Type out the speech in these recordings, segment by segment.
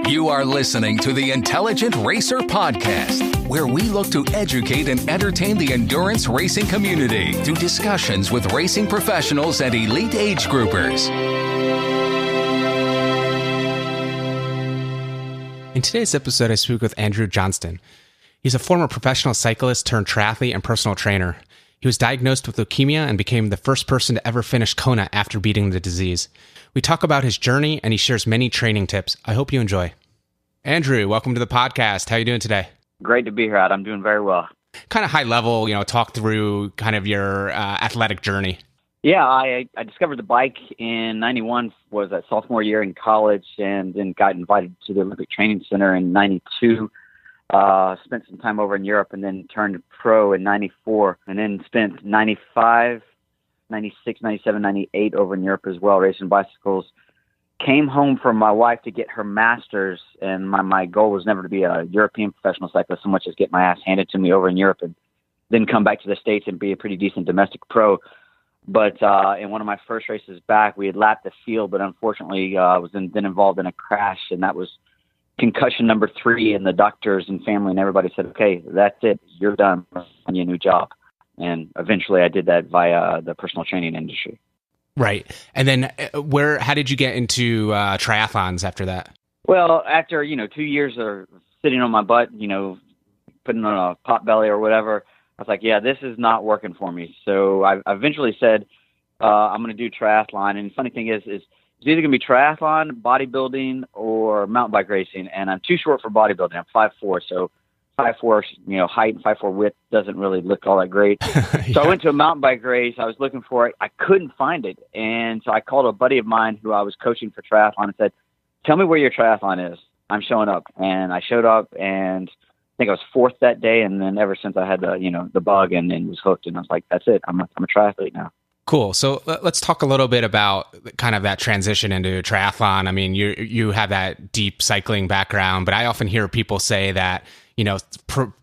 You are listening to the Intelligent Racer Podcast, where we look to educate and entertain the endurance racing community through discussions with racing professionals and elite age groupers. In today's episode, I speak with Andrew Johnston. He's a former professional cyclist turned triathlete and personal trainer. He was diagnosed with leukemia and became the first person to ever finish Kona after beating the disease. We talk about his journey, and he shares many training tips. I hope you enjoy. Andrew, welcome to the podcast. How are you doing today? Great to be here, Ad. I'm doing very well. Kind of high level, talk through kind of your athletic journey. Yeah, I discovered the bike in 91, was that sophomore year in college, and then got invited to the Olympic Training Center in 92. Spent some time over in Europe and then turned pro in 94, and then spent 95, 96, 97, 98 over in Europe as well, racing bicycles. Came home from my wife to get her master's, and my goal was never to be a European professional cyclist so much as get my ass handed to me over in Europe and then come back to the States and be a pretty decent domestic pro. But in one of my first races back, we had lapped the field, but unfortunately was then involved in a crash, and that was concussion number 3, and the doctors and family and everybody said, okay, that's it. You're done. On your new job. And eventually I did that via the personal training industry. Right. And then how did you get into triathlons after that? Well, after, 2 years of sitting on my butt, putting on a pot belly or whatever, I was like, yeah, this is not working for me. So I eventually said, I'm going to do triathlon. And the funny thing is it's either going to be triathlon, bodybuilding, or mountain bike racing. And I'm too short for bodybuilding. I'm 5'4", so 5'4", height and 5'4" width doesn't really look all that great. Yeah. So I went to a mountain bike race. I was looking for it. I couldn't find it. And so I called a buddy of mine who I was coaching for triathlon and said, tell me where your triathlon is. I'm showing up. And I showed up, and I think I was 4th that day. And then ever since I had the bug and was hooked, and I was like, that's it. I'm a triathlete now. Cool. So let's talk a little bit about kind of that transition into triathlon. I mean, you have that deep cycling background, but I often hear people say that,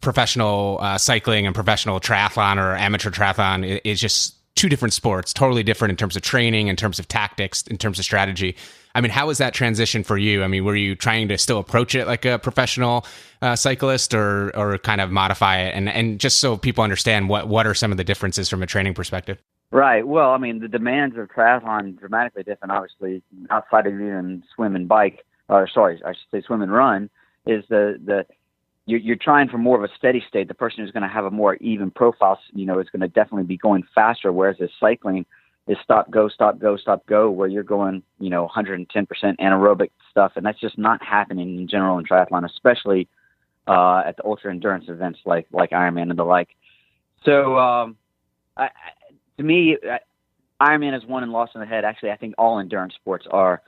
professional cycling and professional triathlon or amateur triathlon is just two different sports, totally different in terms of training, in terms of tactics, in terms of strategy. I mean, how was that transition for you? I mean, were you trying to still approach it like a professional cyclist or kind of modify it? And just so people understand, what are some of the differences from a training perspective? Right. Well, I mean, the demands of triathlon are dramatically different, obviously, outside of even swim and bike, I should say swim and run, is you're trying for more of a steady state. The person who's going to have a more even profile, is going to definitely be going faster, whereas the cycling is stop, go, stop, go, stop, go, where you're going, 110% anaerobic stuff, and that's just not happening in general in triathlon, especially at the ultra endurance events like Ironman and the like. So, to me, Ironman is won and lost in the head. Actually, I think all endurance sports are.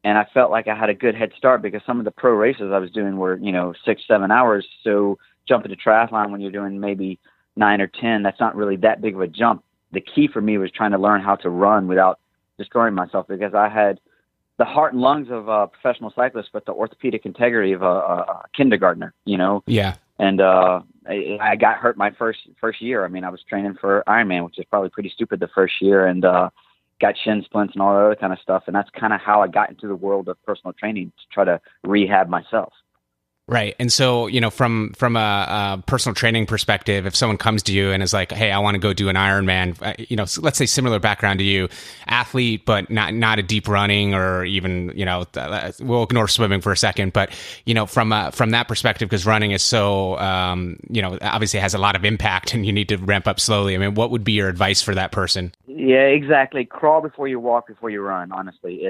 And I felt like I had a good head start because some of the pro races I was doing were, 6-7 hours. So jumping to triathlon when you're doing maybe 9 or 10, that's not really that big of a jump. The key for me was trying to learn how to run without destroying myself, because I had the heart and lungs of a professional cyclist, but the orthopedic integrity of a kindergartner, Yeah. And I got hurt my first year. I mean, I was training for Ironman, which is probably pretty stupid the first year, and got shin splints and all that other kind of stuff. And that's kind of how I got into the world of personal training, to try to rehab myself. Right. And so, from a personal training perspective, if someone comes to you and is like, hey, I want to go do an Ironman, so let's say similar background to you, athlete, but not a deep running or even, we'll ignore swimming for a second. But, from that perspective, because running is so, obviously has a lot of impact and you need to ramp up slowly. I mean, what would be your advice for that person? Yeah, exactly. Crawl before you walk, before you run, honestly.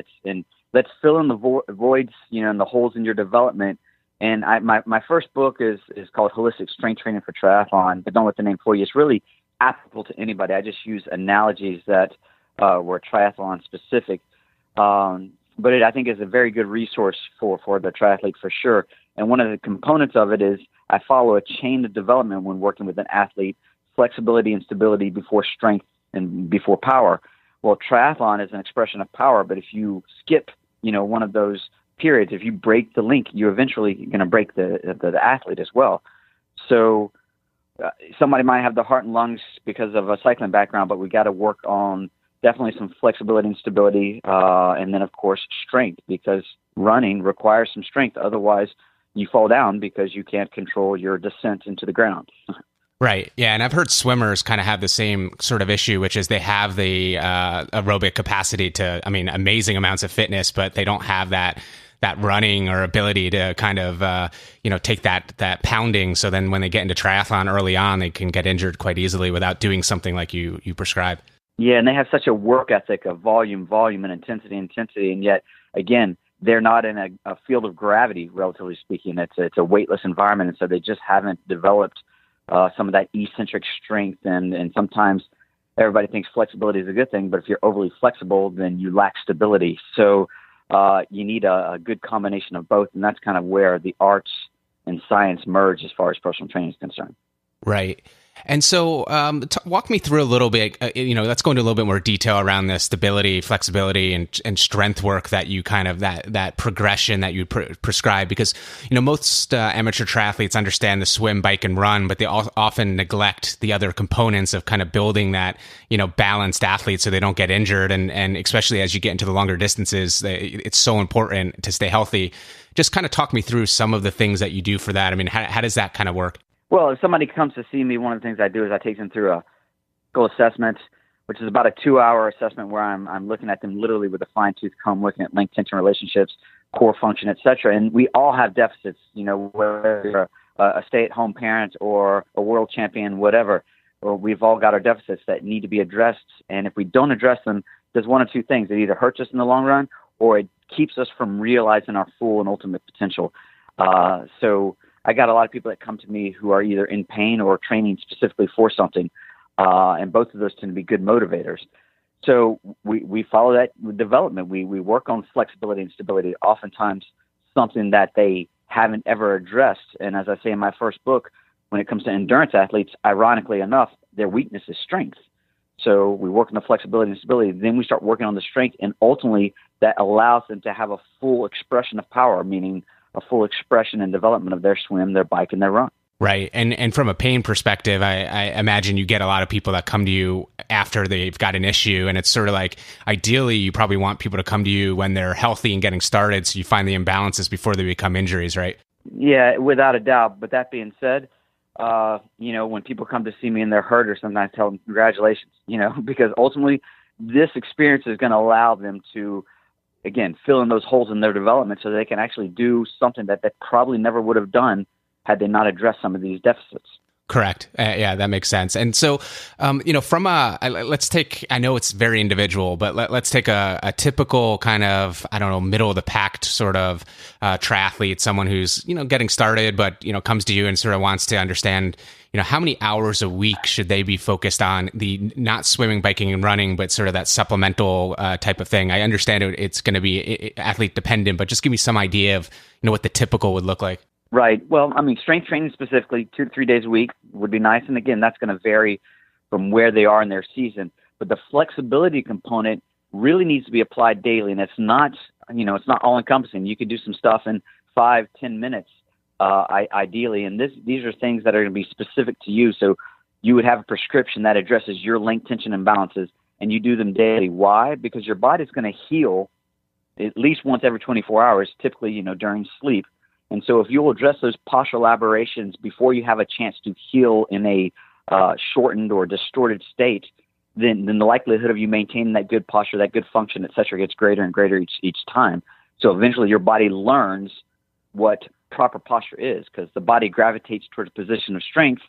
Let's fill in the voids, and the holes in your development. And my first book is called Holistic Strength Training for Triathlon, but don't let the name fool you. It's really applicable to anybody. I just use analogies that were triathlon specific. But I think is a very good resource for the triathlete for sure. And one of the components of it is I follow a chain of development when working with an athlete: flexibility and stability before strength and before power. Well, triathlon is an expression of power, but if you skip, one of those periods, if you break the link, you're eventually going to break the athlete as well. So somebody might have the heart and lungs because of a cycling background, but we got to work on definitely some flexibility and stability, and then of course strength, because running requires some strength. Otherwise, you fall down because you can't control your descent into the ground. Right. Yeah. And I've heard swimmers kind of have the same sort of issue, which is they have the aerobic capacity to, I mean, amazing amounts of fitness, but they don't have that running or ability to kind of, take that pounding. So then when they get into triathlon early on, they can get injured quite easily without doing something like you prescribe. Yeah. And they have such a work ethic of volume, and intensity. And yet, again, they're not in a field of gravity, relatively speaking. It's a weightless environment. And so they just haven't developed some of that eccentric strength. And sometimes everybody thinks flexibility is a good thing, but if you're overly flexible, then you lack stability. So you need a good combination of both. And that's kind of where the arts and science merge as far as personal training is concerned. Right. And so walk me through a little bit, let's go into a little bit more detail around the stability, flexibility, and strength work that you kind of, that progression that you prescribe, because, most amateur triathletes understand the swim, bike, and run, but they often neglect the other components of kind of building that, balanced athlete so they don't get injured. And especially as you get into the longer distances, it's so important to stay healthy. Just kind of talk me through some of the things that you do for that. I mean, how does that kind of work? Well, if somebody comes to see me, one of the things I do is I take them through a goal assessment, which is about a 2-hour assessment where I'm looking at them literally with a fine-tooth comb, looking at length, tension relationships, core function, et cetera. And we all have deficits, whether you're a stay-at-home parent or a world champion, whatever, or we've all got our deficits that need to be addressed. And if we don't address them, there's one of two things. It either hurts us in the long run or it keeps us from realizing our full and ultimate potential. So I got a lot of people that come to me who are either in pain or training specifically for something, and both of those tend to be good motivators. So we follow that development. We work on flexibility and stability, oftentimes something that they haven't ever addressed. And as I say in my first book, when it comes to endurance athletes, ironically enough, their weakness is strength. So we work on the flexibility and stability, then we start working on the strength, and ultimately that allows them to have a full expression of power, meaning a full expression and development of their swim, their bike, and their run. Right. And from a pain perspective, I imagine you get a lot of people that come to you after they've got an issue. And it's sort of like, ideally, you probably want people to come to you when they're healthy and getting started, so you find the imbalances before they become injuries, right? Yeah, without a doubt. But that being said, when people come to see me and they're hurt, or sometimes tell them congratulations, because ultimately this experience is going to allow them to, again, fill in those holes in their development so they can actually do something that they probably never would have done had they not addressed some of these deficits. Correct. Yeah, that makes sense. And so, let's take, I know it's very individual, but let's take a typical kind of, middle of the pack sort of triathlete, someone who's, getting started, but, comes to you and sort of wants to understand, how many hours a week should they be focused on the not swimming, biking, and running, but sort of that supplemental type of thing? I understand it's going to be athlete dependent, but just give me some idea of, what the typical would look like. Right. Well, strength training specifically 2 to 3 days a week would be nice. And again, that's going to vary from where they are in their season. But the flexibility component really needs to be applied daily. And it's not all encompassing. You could do some stuff in 5-10 minutes, ideally. And these are things that are going to be specific to you. So you would have a prescription that addresses your length, tension, imbalances, and you do them daily. Why? Because your body's going to heal at least once every 24 hours, typically, during sleep. And so if you'll address those postural aberrations before you have a chance to heal in a shortened or distorted state, then the likelihood of you maintaining that good posture, that good function, et cetera, gets greater and greater each time. So eventually your body learns what proper posture is, because the body gravitates towards a position of strength.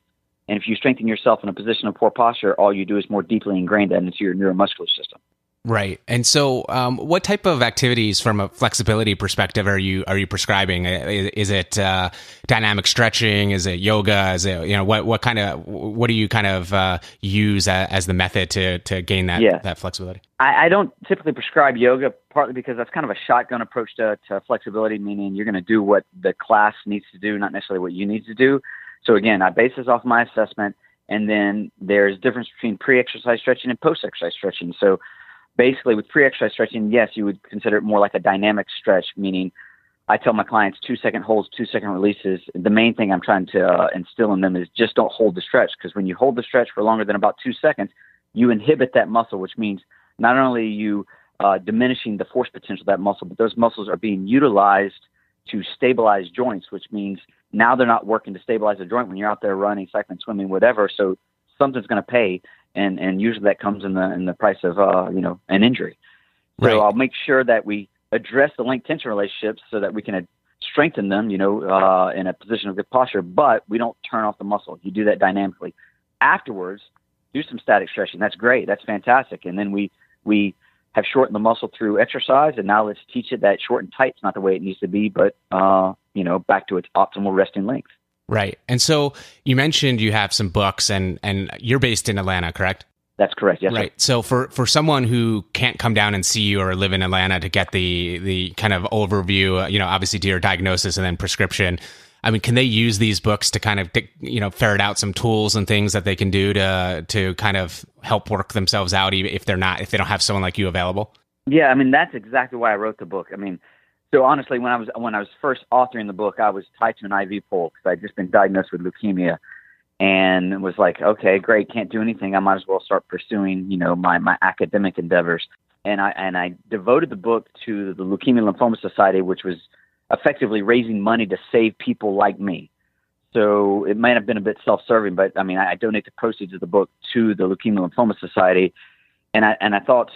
And if you strengthen yourself in a position of poor posture, all you do is more deeply ingrain that into your neuromuscular system. Right. And so what type of activities from a flexibility perspective are you prescribing? Is it dynamic stretching? Is it yoga? Is it, what do you kind of use as the method to gain that flexibility? I don't typically prescribe yoga, partly because that's kind of a shotgun approach to flexibility, meaning you're going to do what the class needs to do, not necessarily what you need to do. So again, I base this off my assessment, and then there's difference between pre-exercise stretching and post-exercise stretching. So basically, with pre-exercise stretching, yes, you would consider it more like a dynamic stretch, meaning I tell my clients 2-second holds, 2-second releases. The main thing I'm trying to instill in them is just don't hold the stretch, because when you hold the stretch for longer than about 2 seconds, you inhibit that muscle, which means not only you diminishing the force potential of that muscle, but those muscles are being utilized to stabilize joints, which means now they're not working to stabilize the joint when you're out there running, cycling, swimming, whatever. So something's going to pay, and usually that comes in the price of an injury. So Right. I'll make sure that we address the length tension relationships so that we can strengthen them, in a position of good posture, but we don't turn off the muscle. You do that dynamically. Afterwards, do some static stretching. That's great. That's fantastic. And then we have shortened the muscle through exercise, and now let's teach it that short and tight's not the way it needs to be, but back to its optimal resting length. Right. And so you mentioned you have some books, and you're based in Atlanta, correct? That's correct. Yes, right. sir. So for someone who can't come down and see you or live in Atlanta to get the kind of overview, obviously to your diagnosis and then prescription, I mean, can they use these books to kind of, ferret out some tools and things that they can do to kind of help work themselves out, even if they don't have someone like you available? Yeah, I mean, that's exactly why I wrote the book. I mean, so honestly, when I was first authoring the book, I was tied to an IV pole because I'd just been diagnosed with leukemia, and was like, okay, great, can't do anything. I might as well start pursuing, my academic endeavors. And I devoted the book to the Leukemia Lymphoma Society, which was effectively raising money to save people like me. So it might have been a bit self-serving, but I mean, I donate the proceeds of the book to the Leukemia Lymphoma Society, and I thought,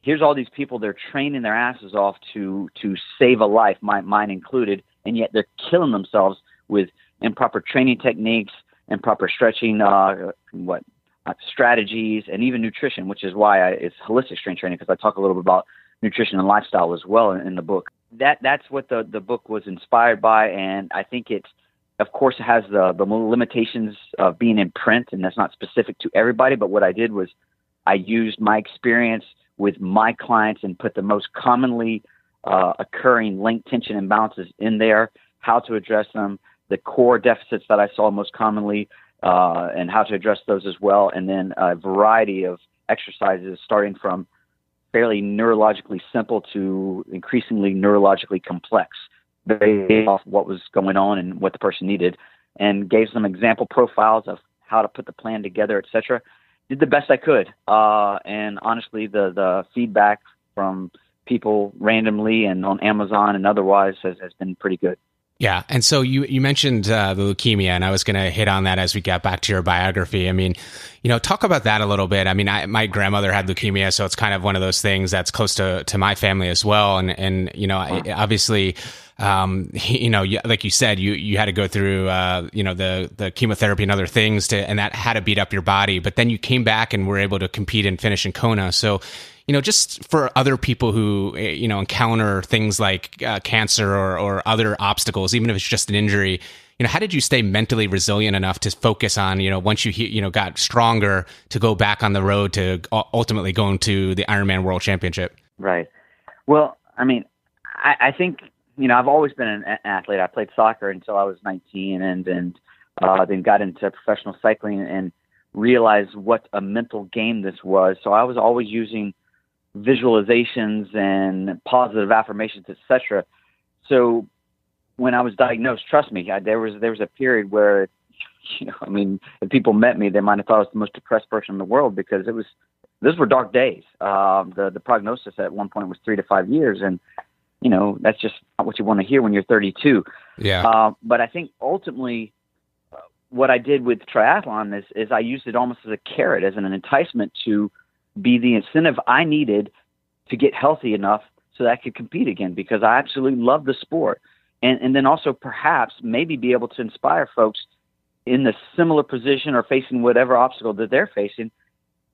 here's all these people, they're training their asses off to save a life, mine included, and yet they're killing themselves with improper training techniques, improper stretching, strategies, and even nutrition, which is why it's holistic strength training, because I talk a little bit about nutrition and lifestyle as well in the book. That's what the book was inspired by, and I think it, of course, has the limitations of being in print, and that's not specific to everybody, but what I did was I used my experience with my clients and put the most commonly occurring length tension imbalances in there, how to address them, the core deficits that I saw most commonly, and how to address those as well, and then a variety of exercises starting from fairly neurologically simple to increasingly neurologically complex, based off what was going on and what the person needed, and gave some example profiles of how to put the plan together, etc. Did the best I could, and honestly, the feedback from people randomly and on Amazon and otherwise has been pretty good. Yeah. And so you mentioned the leukemia, and I was going to hit on that as we got back to your biography. I mean, talk about that a little bit. I mean, my grandmother had leukemia, so it's kind of one of those things that's close to my family as well. And obviously, like you said, you had to go through, the chemotherapy and other things and that had to beat up your body. But then you came back and were able to compete and finish in Kona. So, just for other people who, encounter things like cancer or other obstacles, even if it's just an injury, how did you stay mentally resilient enough to focus on, once you got stronger, to go back on the road to ultimately going to the Ironman World Championship? Right. Well, I mean, I think, I've always been an athlete. I played soccer until I was 19 and then got into professional cycling and realized what a mental game this was. So I was always using visualizations and positive affirmations, etc. So when I was diagnosed, trust me, there was a period where, if people met me, they might have thought I was the most depressed person in the world, because those were dark days. The prognosis at one point was 3 to 5 years, and that's just not what you want to hear when you're 32. Yeah. But I think ultimately, what I did with triathlon is I used it almost as a carrot, as an enticement to be the incentive I needed to get healthy enough so that I could compete again, because I absolutely love the sport. And then also perhaps maybe be able to inspire folks in the similar position or facing whatever obstacle that they're facing,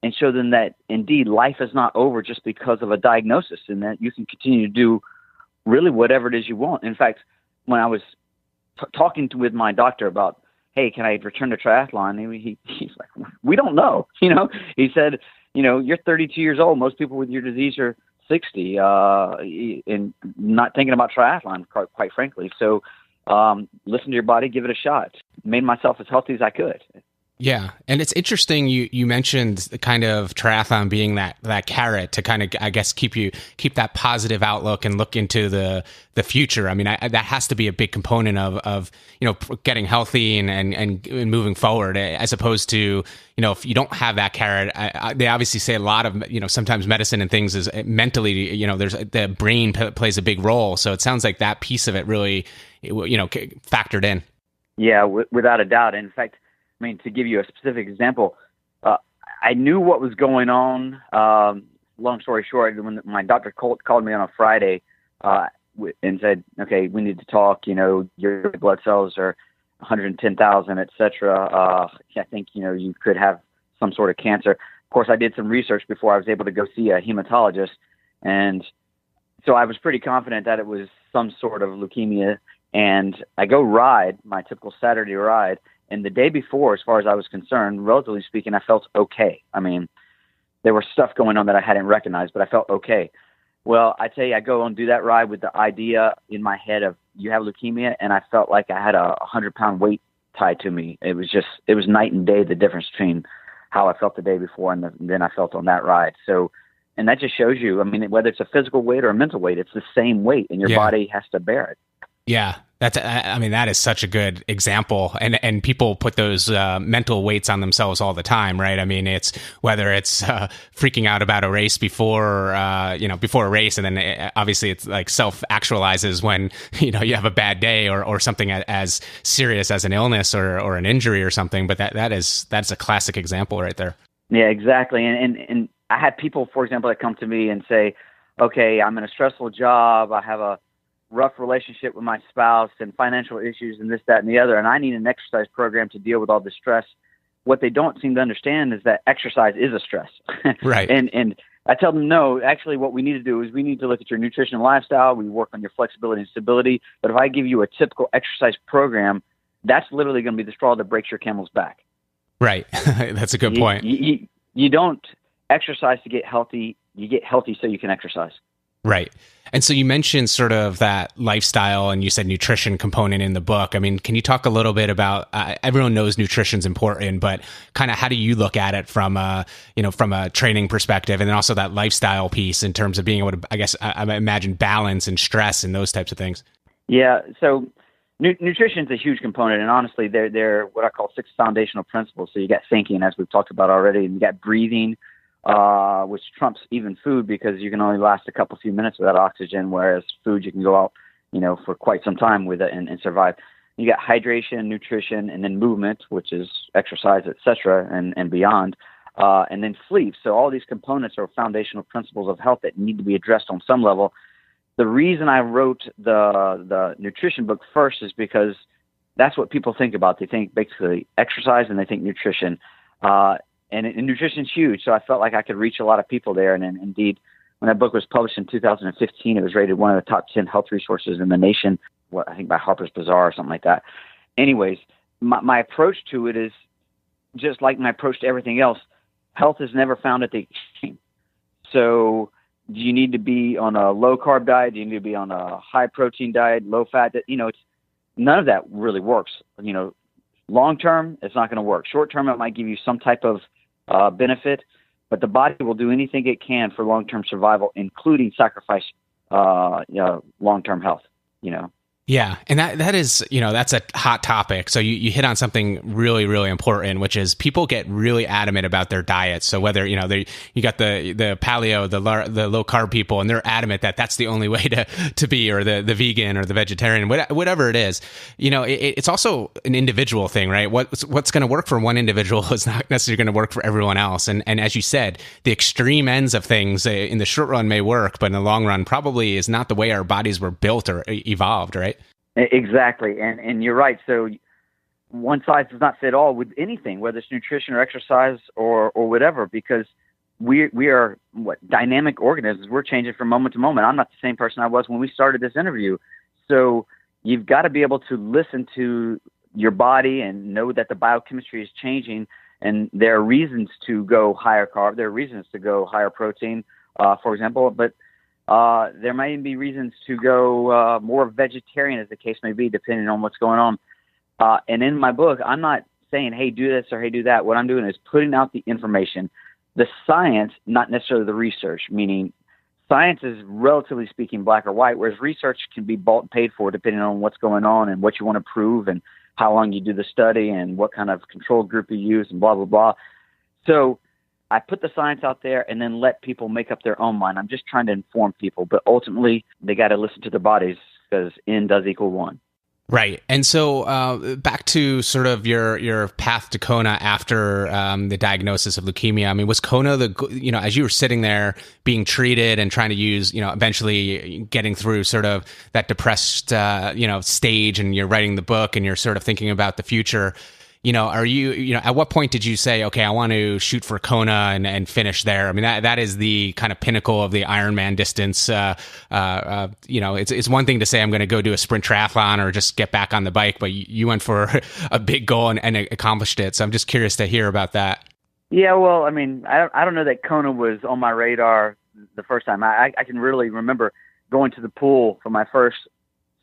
and show them that indeed life is not over just because of a diagnosis, and that you can continue to do really whatever it is you want. In fact, when I was talking with my doctor about, hey, can I return to triathlon? He's like, we don't know. He said, you're 32 years old. Most people with your disease are 60, and not thinking about triathlon, quite frankly. So listen to your body, give it a shot. Made myself as healthy as I could. Yeah. And it's interesting. You mentioned the kind of triathlon being that carrot to kind of, I guess, keep that positive outlook and look into the future. I mean, that has to be a big component of getting healthy and moving forward, as opposed to, if you don't have that carrot. They obviously say a lot of, sometimes medicine and things is mentally, there's the brain plays a big role. So it sounds like that piece of it really, factored in. Yeah, without a doubt. In fact, I mean, to give you a specific example, I knew what was going on. Long story short, when my doctor called me on a Friday and said, "Okay, we need to talk. Your blood cells are 110,000, et cetera. I think you could have some sort of cancer." Of course, I did some research before I was able to go see a hematologist, and so I was pretty confident that it was some sort of leukemia. And I go ride my typical Saturday ride. And the day before, as far as I was concerned, relatively speaking, I felt okay. I mean, there was stuff going on that I hadn't recognized, but I felt okay. Well, I tell you, I go and do that ride with the idea in my head of you have leukemia, and I felt like I had a 100-pound weight tied to me. It was night and day, the difference between how I felt the day before and then I felt on that ride. So, and that just shows you, I mean, whether it's a physical weight or a mental weight, it's the same weight, and your body has to bear it. Yeah. That is such a good example. And people put those mental weights on themselves all the time, right? I mean, it's whether it's freaking out about a race before a race. And then obviously it's like self-actualizes when, you have a bad day or something as serious as an illness or an injury or something. But that's a classic example right there. Yeah, exactly. And I had people, for example, that come to me and say, okay, I'm in a stressful job. I have a rough relationship with my spouse and financial issues and this, that, and the other, and I need an exercise program to deal with all this stress. What they don't seem to understand is that exercise is a stress. Right. And I tell them, no, actually what we need to do is we need to look at your nutrition and lifestyle. We work on your flexibility and stability. But if I give you a typical exercise program, that's literally going to be the straw that breaks your camel's back. Right. That's a good point. You don't exercise to get healthy. You get healthy so you can exercise. Right. And so you mentioned sort of that lifestyle and you said nutrition component in the book. I mean, can you talk a little bit about, everyone knows nutrition's important, but kind of how do you look at it from a training perspective, and then also that lifestyle piece in terms of being able to, I guess, I imagine balance and stress and those types of things? Yeah. So nutrition is a huge component, and honestly, they're what I call 6 foundational principles. So you got thinking, as we've talked about already, and you got breathing, which trumps even food because you can only last a few minutes without oxygen, whereas food you can go out, for quite some time with it and survive. You got hydration, nutrition, and then movement, which is exercise, et cetera, and beyond, and then sleep. So all these components are foundational principles of health that need to be addressed on some level. The reason I wrote the nutrition book first is because that's what people think about. They think basically exercise and they think nutrition. And nutrition's huge, so I felt like I could reach a lot of people there. And indeed, when that book was published in 2015, it was rated one of the top 10 health resources in the nation, I think by Harper's Bazaar or something like that. Anyways, my approach to it is just like my approach to everything else. Health is never found at the extreme. So do you need to be on a low-carb diet? Do you need to be on a high-protein diet, low-fat? It's none of that really works. Long-term, it's not going to work. Short-term, it might give you some type of benefit, but the body will do anything it can for long-term survival, including sacrifice long-term health. Yeah. And that is, that's a hot topic. So you hit on something really, really important, which is people get really adamant about their diets. So whether, you got the paleo, the low carb people, and they're adamant that that's the only way to be, or the vegan or the vegetarian, whatever it is, it's also an individual thing, right? What's going to work for one individual is not necessarily going to work for everyone else. And as you said, the extreme ends of things in the short run may work, but in the long run probably is not the way our bodies were built or evolved, right? Exactly. And you're right. So one size does not fit all with anything, whether it's nutrition or exercise or whatever, because we are dynamic organisms. We're changing from moment to moment. I'm not the same person I was when we started this interview. So you've got to be able to listen to your body and know that the biochemistry is changing. And there are reasons to go higher carb. There are reasons to go higher protein, for example, but there might even be reasons to go more vegetarian, as the case may be, depending on what's going on. And in my book, I'm not saying, hey, do this or hey, do that. What I'm doing is putting out the information, the science, not necessarily the research, meaning science is relatively speaking black or white, whereas research can be bought and paid for depending on what's going on and what you want to prove and how long you do the study and what kind of control group you use and blah, blah, blah. So I put the science out there and then let people make up their own mind. I'm just trying to inform people, but ultimately they got to listen to their bodies because N does equal 1. Right. And so back to sort of your path to Kona after the diagnosis of leukemia. I mean, was Kona as you were sitting there being treated and trying to use, eventually getting through sort of that depressed, stage, and you're writing the book and you're sort of thinking about the future, are you, at what point did you say, okay, I want to shoot for Kona and finish there? I mean, that is the kind of pinnacle of the Ironman distance. It's one thing to say, I'm going to go do a sprint triathlon or just get back on the bike, but you went for a big goal and accomplished it. So I'm just curious to hear about that. Yeah, well, I mean, I don't know that Kona was on my radar the first time. I can really remember going to the pool for my first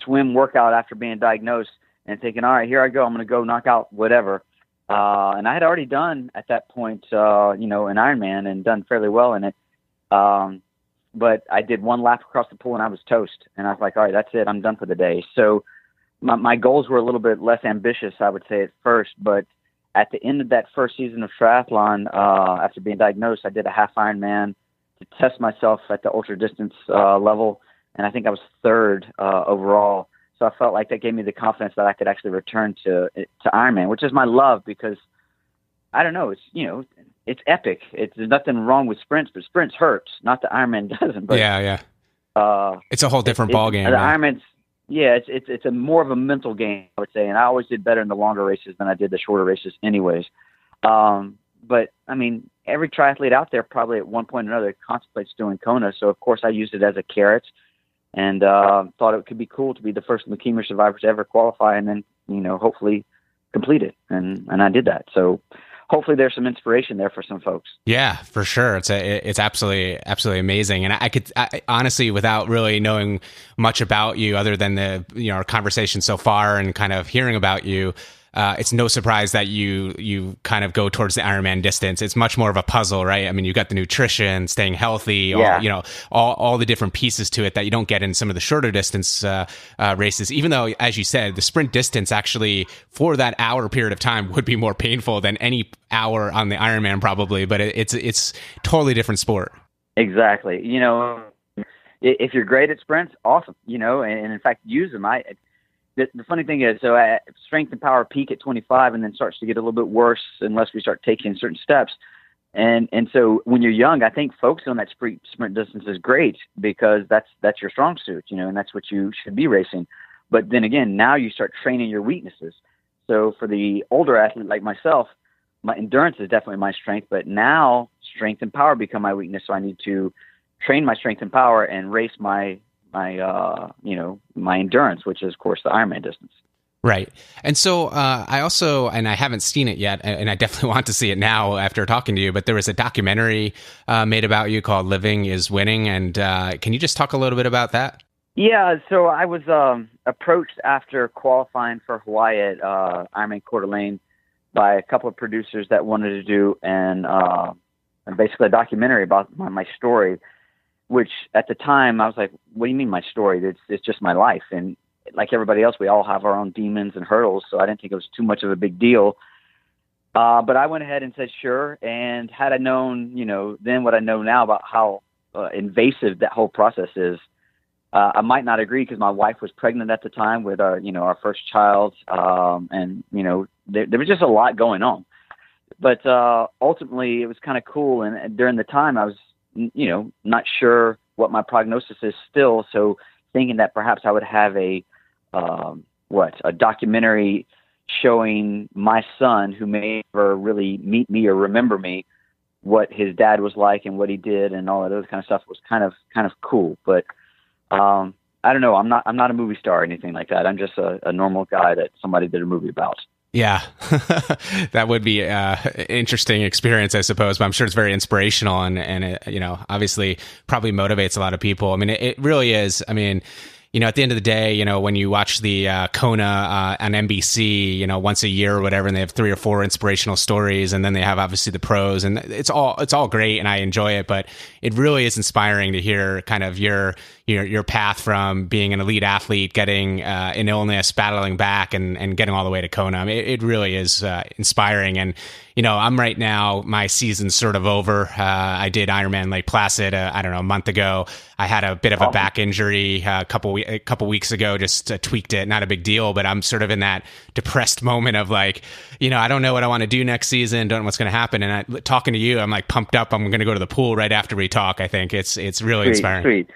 swim workout after being diagnosed and thinking, all right, here I go. I'm going to go knock out whatever. And I had already done at that point, an Ironman and done fairly well in it. But I did one lap across the pool and I was toast. And I was like, all right, that's it. I'm done for the day. So my goals were a little bit less ambitious, I would say at first. But at the end of that first season of triathlon, after being diagnosed, I did a half Ironman to test myself at the ultra distance level. And I think I was third overall. So I felt like that gave me the confidence that I could actually return to Ironman, which is my love because I don't know, it's epic. There's nothing wrong with sprints, but sprints hurts. Not that Ironman doesn't. But, yeah. It's a whole different ballgame. The Ironman's, it's a more of a mental game, I would say. And I always did better in the longer races than I did the shorter races anyways. But I mean, every triathlete out there probably at one point or another contemplates doing Kona. So of course I used it as a carrot. And thought it could be cool to be the first leukemia survivor to ever qualify and then, hopefully complete it. And I did that. So hopefully there's some inspiration there for some folks. Yeah, for sure. It's absolutely amazing. And I honestly, without really knowing much about you other than our conversation so far and kind of hearing about you, it's no surprise that you kind of go towards the Ironman distance. It's much more of a puzzle, right? I mean, you've got the nutrition, staying healthy, all the different pieces to it that you don't get in some of the shorter distance races. Even though, as you said, the sprint distance actually for that hour period of time would be more painful than any hour on the Ironman probably, but it's totally different sport. Exactly. If you're great at sprints, awesome. And in fact, use them. The funny thing is, so strength and power peak at 25 and then starts to get a little bit worse unless we start taking certain steps. And so when you're young, I think focusing on that sprint distance is great because that's your strong suit, and that's what you should be racing. But then again, now you start training your weaknesses. So for the older athlete like myself, my endurance is definitely my strength, but now strength and power become my weakness. So I need to train my strength and power and race my endurance, which is of course the Ironman distance. Right. And so I also, and I haven't seen it yet, and I definitely want to see it now after talking to you, but there was a documentary made about you called Living is Winning. And can you just talk a little bit about that? Yeah. So I was approached after qualifying for Hawaii at Ironman Coeur d'Alene by a couple of producers that wanted to do basically a documentary about my story, which at the time I was like, what do you mean my story? It's just my life. And like everybody else, we all have our own demons and hurdles. So I didn't think it was too much of a big deal. But I went ahead and said, sure. And had I known, then what I know now about how invasive that whole process is, I might not agree because my wife was pregnant at the time with our first child. And there was just a lot going on, but ultimately it was kind of cool. And during the time I was, not sure what my prognosis is still. So thinking that perhaps I would have a documentary showing my son, who may never really meet me or remember me, what his dad was like and what he did and all of those kind of stuff was kind of cool. But I don't know. I'm not a movie star or anything like that. I'm just a normal guy that somebody did a movie about. Yeah, that would be an interesting experience, I suppose, but I'm sure it's very inspirational and it, obviously probably motivates a lot of people. I mean, it really is. I mean, at the end of the day, when you watch the Kona on NBC, once a year or whatever, and they have 3 or 4 inspirational stories, and then they have obviously the pros, and it's all great, and I enjoy it, but it really is inspiring to hear kind of your path from being an elite athlete, getting an illness, battling back, and getting all the way to Kona. I mean, it really is inspiring. And I'm right now, my season's sort of over. I did Ironman Lake Placid, a month ago. I had a bit of a back injury a couple weeks ago, just tweaked it, not a big deal, but I'm sort of in that depressed moment of like, I don't know what I want to do next season, don't know what's going to happen. And talking to you, I'm like pumped up. I'm going to go to the pool right after we talk. I think it's really inspiring. Sweet.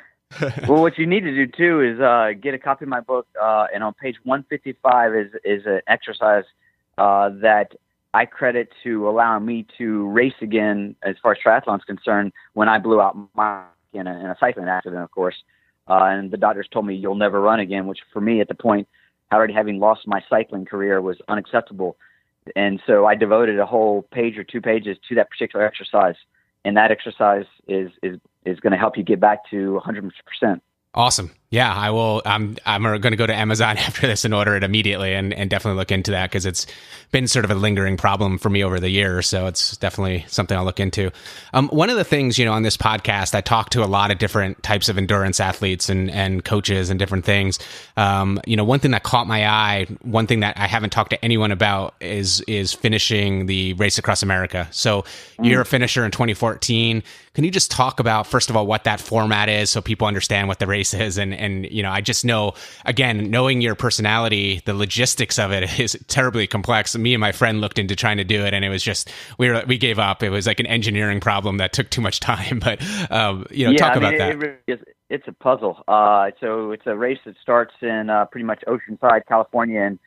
Well, what you need to do too is get a copy of my book, and on page 155 is an exercise that I credit to allowing me to race again as far as triathlon's concerned when I blew out my in a cycling accident, of course. And the doctors told me you'll never run again, which for me at the point, already having lost my cycling career, was unacceptable. And so I devoted a whole page or 2 pages to that particular exercise. And that exercise is going to help you get back to 100%. Awesome. Yeah, I will. I'm going to go to Amazon after this and order it immediately, and definitely look into that, because it's been sort of a lingering problem for me over the years. So it's definitely something I'll look into. One of the things, on this podcast, I talk to a lot of different types of endurance athletes and coaches and different things. One thing that caught my eye, one thing that I haven't talked to anyone about is finishing the Race Across America. So you're a finisher in 2014. Can you just talk about, first of all, what that format is so people understand what the race is? And I just know, again, knowing your personality, the logistics of it is terribly complex. Me and my friend looked into trying to do it, and it was just, we gave up. It was like an engineering problem that took too much time. But, talk about that. It really is. It's a puzzle. So it's a race that starts in pretty much Oceanside, California, and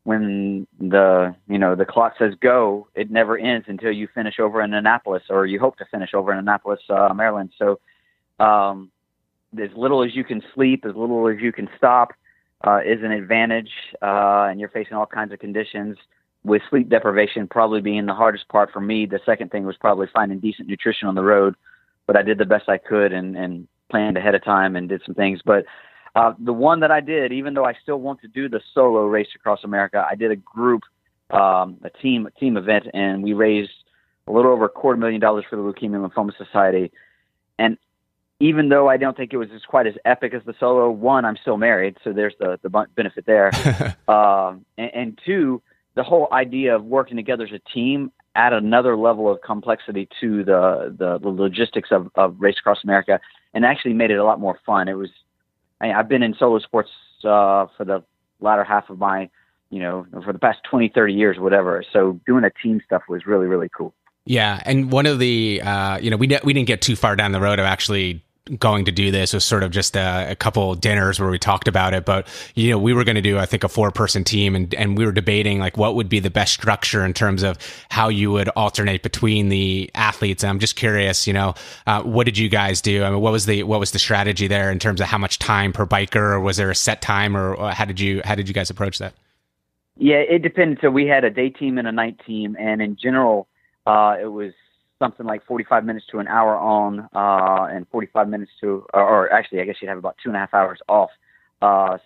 when the clock says go, it never ends until you finish over in Annapolis, or you hope to finish over in Annapolis, Maryland. So as little as you can sleep, as little as you can stop is an advantage, and you're facing all kinds of conditions, with sleep deprivation probably being the hardest part for me. The second thing was probably finding decent nutrition on the road, but I did the best I could and planned ahead of time and did some things. But the one that I did, even though I still want to do the solo Race Across America, I did a group, a team event, and we raised a little over $250,000 for the Leukemia Lymphoma Society. And even though I don't think it was quite as epic as the solo, one, I'm still married, so there's the benefit there. And two, the whole idea of working together as a team add another level of complexity to the logistics of Race Across America, and actually made it a lot more fun. I've been in solo sports for the latter half of my, for the past 20, 30 years, whatever. So doing a team stuff was really, really cool. Yeah. And one of the, we didn't get too far down the road of actually going to do this. It was sort of just a couple dinners where we talked about it, but we were going to do, I think, a 4-person team, and we were debating like what would be the best structure in terms of how you would alternate between the athletes. And I'm just curious, what did you guys do? I mean, what was the strategy there in terms of how much time per biker, or was there a set time, or how did you guys approach that? Yeah, it depended. So we had a day team and a night team, and in general, it was something like 45 minutes to an hour on, and 45 minutes to, or actually, I guess you'd have about 2.5 hours off.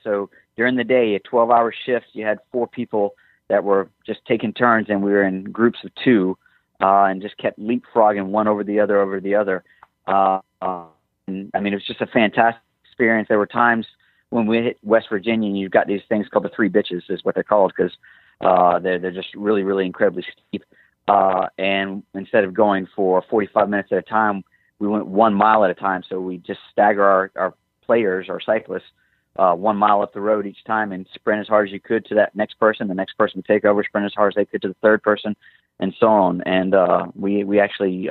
So during the day, a 12-hour shift, you had 4 people that were just taking turns, and we were in groups of 2, and just kept leapfrogging one over the other. And, I mean, it was just a fantastic experience. There were times when we hit West Virginia, and you've got these things called the 3 bitches, is what they're called, because they're just really, really incredibly steep. And instead of going for 45 minutes at a time, we went 1 mile at a time. So we just stagger our players, our cyclists, 1 mile up the road each time, and sprint as hard as you could to that next person. The next person would take over, sprint as hard as they could to the third person, and so on. And we actually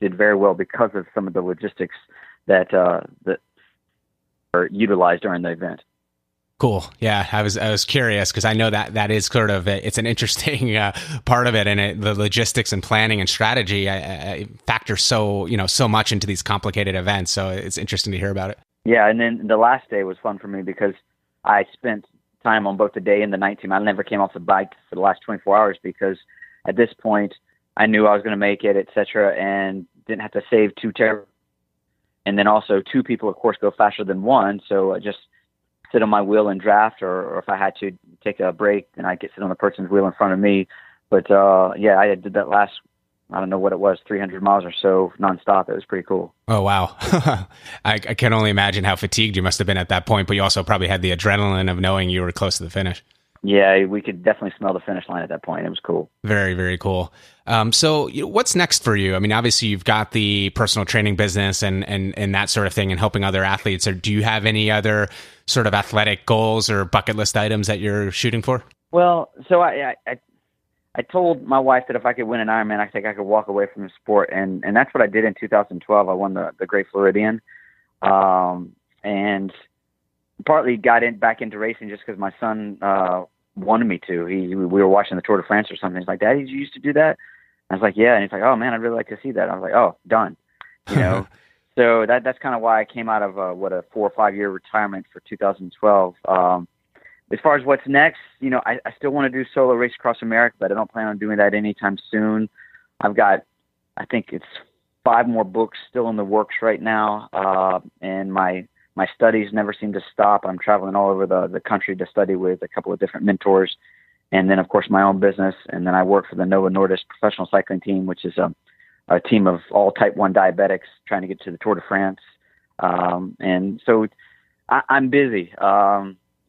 did very well because of some of the logistics that are utilized during the event. Cool. Yeah, I was curious because I know that is sort of it's an interesting part of it, and the logistics and planning and strategy factor so much into these complicated events. So it's interesting to hear about it. Yeah, and then the last day was fun for me because I spent time on both the day and the night team. I never came off the bike for the last 24 hours because at this point I knew I was going to make it, etc., and didn't have to save 2 terrible. And then also 2 people, of course, go faster than 1, so I just sit on my wheel and draft, or if I had to take a break, then I'd get sit on the person's wheel in front of me. But yeah, I did that last, I don't know what it was, 300 miles or so nonstop. It was pretty cool. Oh, wow. I can only imagine how fatigued you must have been at that point, but you also probably had the adrenaline of knowing you were close to the finish. Yeah, we could definitely smell the finish line at that point. It was cool. Very, very cool. So what's next for you? I mean, obviously you've got the personal training business and that sort of thing and helping other athletes. Or do you have any other sort of athletic goals or bucket list items that you're shooting for? Well, so I told my wife that if I could win an Ironman, I think I could walk away from the sport. And that's what I did in 2012. I won the Great Floridian. And partly got back into racing just because my son wanted me to. We were watching the Tour de France or something. He's like, "Daddy, you used to do that?" I was like, "Yeah." And he's like, "Oh man, I'd really like to see that." I was like, "Oh, done." You know. So that's kind of why I came out of a 4 or 5 year retirement for 2012. As far as what's next, I still want to do solo race across America, but I don't plan on doing that anytime soon. I've got, I think it's 5 more books still in the works right now, and my studies never seem to stop. I'm traveling all over the country to study with a couple of different mentors, and then of course my own business. And then I work for the Novo Nordisk professional cycling team, which is a team of all type 1 diabetics trying to get to the Tour de France. And so I'm busy.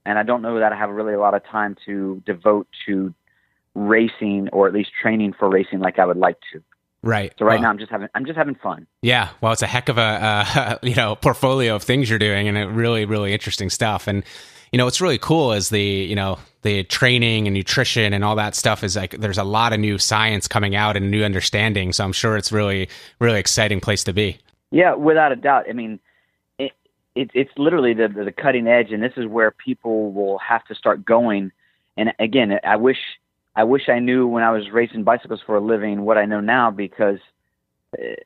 And I don't know that I have really a lot of time to devote to racing, or at least training for racing like I would like to. Right. So now I'm just having fun. Yeah. Well, it's a heck of a portfolio of things you're doing, and really, really interesting stuff. And what's really cool is the training and nutrition and all that stuff is like there's a lot of new science coming out and new understanding. So I'm sure it's really, really exciting place to be. Yeah, without a doubt. I mean, it's literally the cutting edge, and this is where people will have to start going. And again, I wish I knew when I was racing bicycles for a living what I know now, because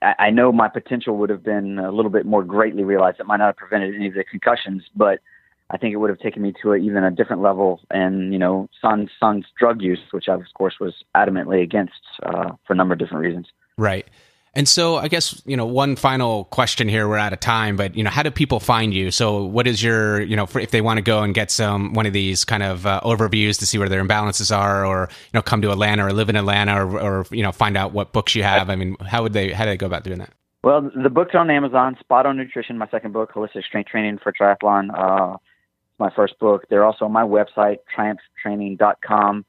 I know my potential would have been a little bit more greatly realized. It might not have prevented any of the concussions, but I think it would have taken me to even a different level. And, son's drug use, which I, of course, was adamantly against for a number of different reasons. Right. And so I guess, one final question here, we're out of time, but, how do people find you? So what is your, if they want to go and get one of these kind of overviews to see where their imbalances are, or, come to Atlanta or live in Atlanta, or find out what books you have. I mean, how do they go about doing that? Well, the book's on Amazon. Spot on Nutrition, my second book, Holistic Strength Training for Triathlon, my first book. They're also on my website, triumphtraining.com.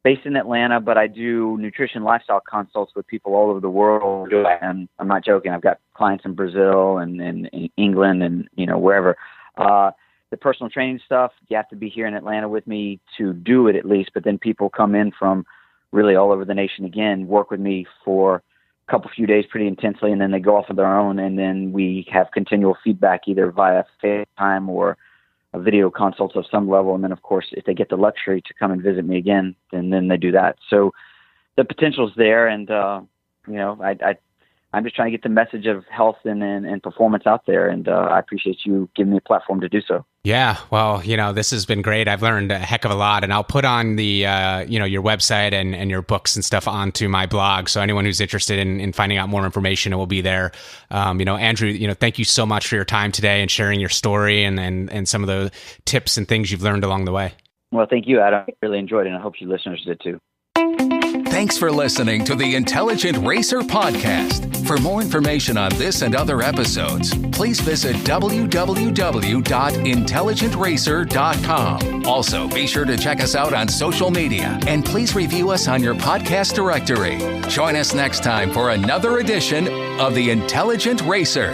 Based in Atlanta, but I do nutrition lifestyle consults with people all over the world. And I'm not joking. I've got clients in Brazil and in England and, wherever. The personal training stuff, you have to be here in Atlanta with me to do it at least. But then people come in from really all over the nation again, work with me for a few days pretty intensely, and then they go off of their own. And then we have continual feedback either via FaceTime or video consults of some level. And then, of course, if they get the luxury to come and visit me again, then they do that. So the potential's there. And, I'm just trying to get the message of health and performance out there. And I appreciate you giving me a platform to do so. Yeah. Well, this has been great. I've learned a heck of a lot, and I'll put on the, your website and your books and stuff onto my blog. So anyone who's interested in finding out more information, it will be there. Andrew, thank you so much for your time today and sharing your story and some of the tips and things you've learned along the way. Well, thank you, Adam. I really enjoyed it, and I hope you listeners did too. Thanks for listening to the Intelligent Racer podcast. For more information on this and other episodes, please visit www.intelligentracer.com. Also, be sure to check us out on social media, and please review us on your podcast directory. Join us next time for another edition of the Intelligent Racer.